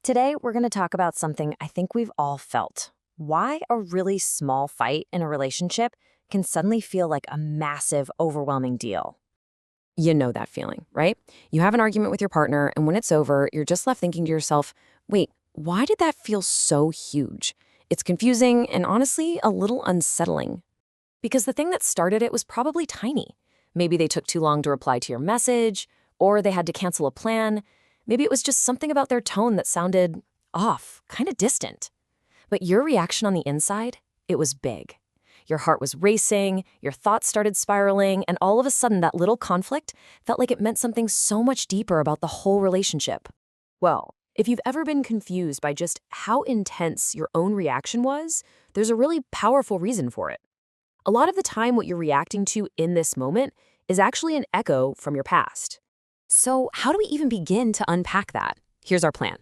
Today, we're going to talk about something I think we've all felt. Why a really small fight in a relationship can suddenly feel like a massive, overwhelming deal. You know that feeling, right? You have an argument with your partner, and when it's over, you're just left thinking to yourself, wait, why did that feel so huge? It's confusing and honestly a little unsettling. Because the thing that started it was probably tiny. Maybe they took too long to reply to your message, or they had to cancel a plan. Maybe it was just something about their tone that sounded off, kind of distant. But your reaction on the inside, it was big. Your heart was racing, your thoughts started spiraling, and all of a sudden that little conflict felt like it meant something so much deeper about the whole relationship. Well, if you've ever been confused by just how intense your own reaction was, there's a really powerful reason for it. A lot of the time, what you're reacting to in this moment is actually an echo from your past. So how do we even begin to unpack that? Here's our plan.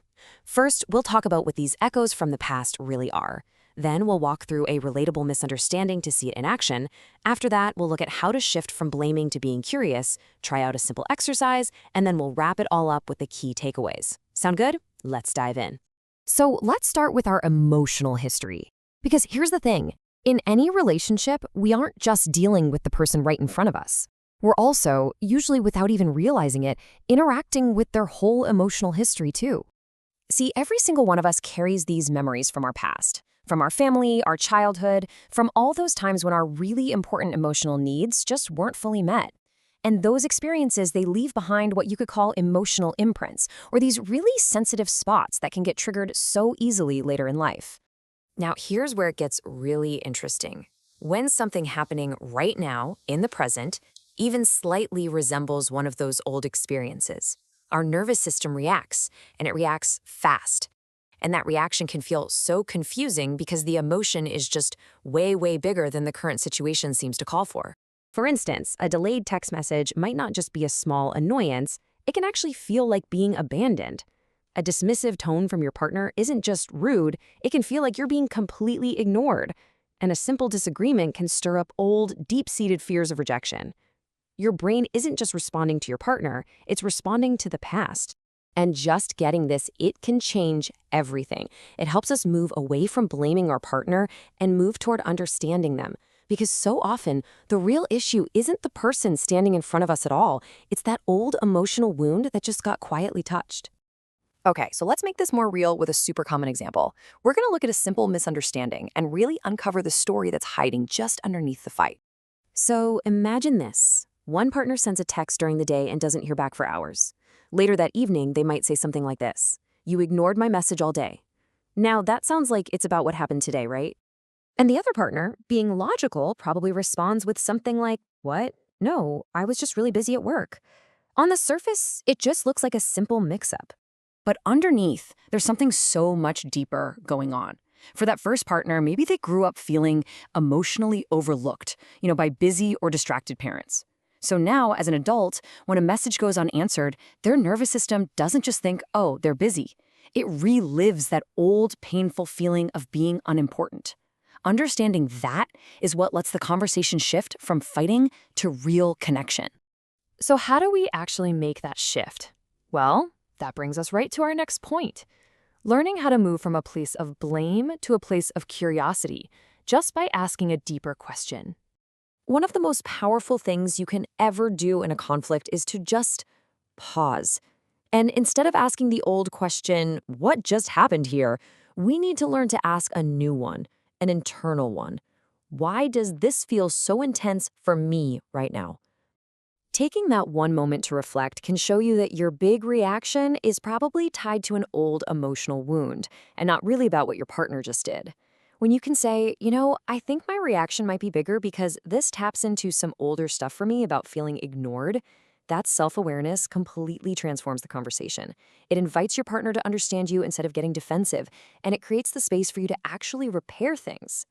First, we'll talk about what these echoes from the past really are. Then we'll walk through a relatable misunderstanding to see it in action. After that, we'll look at how to shift from blaming to being curious, try out a simple exercise, and then we'll wrap it all up with the key takeaways. Sound good? Let's dive in. So let's start with our emotional history. Because here's the thing. In any relationship, we aren't just dealing with the person right in front of us. We're also, usually without even realizing it, interacting with their whole emotional history too. See, every single one of us carries these memories from our past, from our family, our childhood, from all those times when our really important emotional needs just weren't fully met. And those experiences, they leave behind what you could call emotional imprints, or these really sensitive spots that can get triggered so easily later in life. Now, here's where it gets really interesting. When something happening right now, in the present, even slightly resembles one of those old experiences, our nervous system reacts, and it reacts fast. And that reaction can feel so confusing because the emotion is just way, way bigger than the current situation seems to call for. For instance, a delayed text message might not just be a small annoyance, it can actually feel like being abandoned. A dismissive tone from your partner isn't just rude, it can feel like you're being completely ignored. And a simple disagreement can stir up old, deep-seated fears of rejection. Your brain isn't just responding to your partner, it's responding to the past. And just getting this, it can change everything. It helps us move away from blaming our partner and move toward understanding them. Because so often, the real issue isn't the person standing in front of us at all. It's that old emotional wound that just got quietly touched. Okay, so let's make this more real with a super common example. We're going to look at a simple misunderstanding and really uncover the story that's hiding just underneath the fight. So imagine this. One partner sends a text during the day and doesn't hear back for hours. Later that evening, they might say something like this: "You ignored my message all day." Now, that sounds like it's about what happened today, right? And the other partner, being logical, probably responds with something like, "What? No, I was just really busy at work." On the surface, it just looks like a simple mix-up. But underneath, there's something so much deeper going on. For that first partner, maybe they grew up feeling emotionally overlooked, by busy or distracted parents. So now, as an adult, when a message goes unanswered, their nervous system doesn't just think, oh, they're busy. It relives that old, painful feeling of being unimportant. Understanding that is what lets the conversation shift from fighting to real connection. So how do we actually make that shift? Well, that brings us right to our next point. Learning how to move from a place of blame to a place of curiosity, just by asking a deeper question. One of the most powerful things you can ever do in a conflict is to just pause. And instead of asking the old question, what just happened here, we need to learn to ask a new one, an internal one. Why does this feel so intense for me right now? Taking that one moment to reflect can show you that your big reaction is probably tied to an old emotional wound and not really about what your partner just did. When you can say, I think my reaction might be bigger because this taps into some older stuff for me about feeling ignored, that self-awareness completely transforms the conversation. It invites your partner to understand you instead of getting defensive, and it creates the space for you to actually repair things.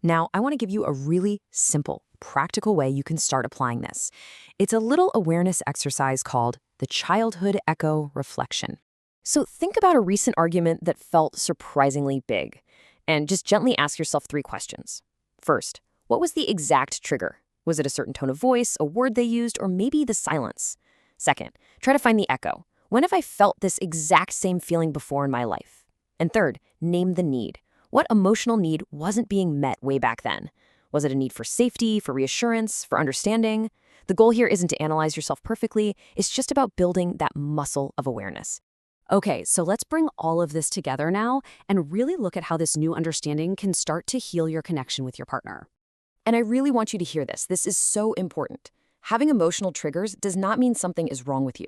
Now, I want to give you a really simple, practical way you can start applying this. It's a little awareness exercise called the childhood echo reflection. So think about a recent argument that felt surprisingly big, and just gently ask yourself 3 questions. First, what was the exact trigger? Was it a certain tone of voice, a word they used, or maybe the silence? Second, try to find the echo. When have I felt this exact same feeling before in my life? And third, name the need. What emotional need wasn't being met way back then? Was it a need for safety, for reassurance, for understanding? The goal here isn't to analyze yourself perfectly, it's just about building that muscle of awareness. Okay, so let's bring all of this together now and really look at how this new understanding can start to heal your connection with your partner. And I really want you to hear this. This is so important. Having emotional triggers does not mean something is wrong with you.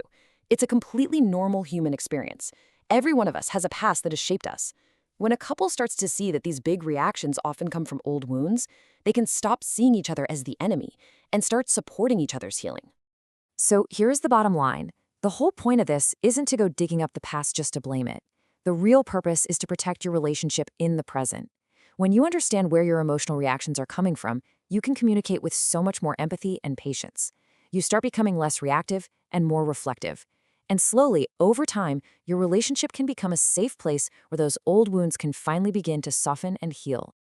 It's a completely normal human experience. Every one of us has a past that has shaped us. When a couple starts to see that these big reactions often come from old wounds, they can stop seeing each other as the enemy and start supporting each other's healing. So here's the bottom line. The whole point of this isn't to go digging up the past just to blame it. The real purpose is to protect your relationship in the present. When you understand where your emotional reactions are coming from, you can communicate with so much more empathy and patience. You start becoming less reactive and more reflective. And slowly, over time, your relationship can become a safe place where those old wounds can finally begin to soften and heal.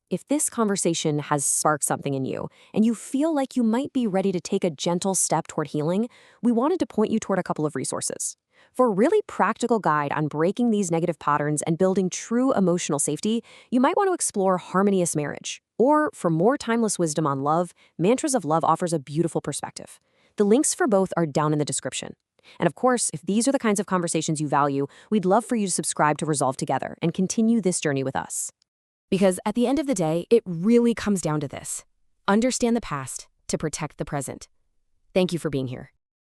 If this conversation has sparked something in you, and you feel like you might be ready to take a gentle step toward healing, we wanted to point you toward a couple of resources. For a really practical guide on breaking these negative patterns and building true emotional safety, you might want to explore Harmonious Marriage. Or for more timeless wisdom on love, Mantras of Love offers a beautiful perspective. The links for both are down in the description. And of course, if these are the kinds of conversations you value, we'd love for you to subscribe to Resolve Together and continue this journey with us. Because at the end of the day, it really comes down to this. Understand the past to protect the present. Thank you for being here.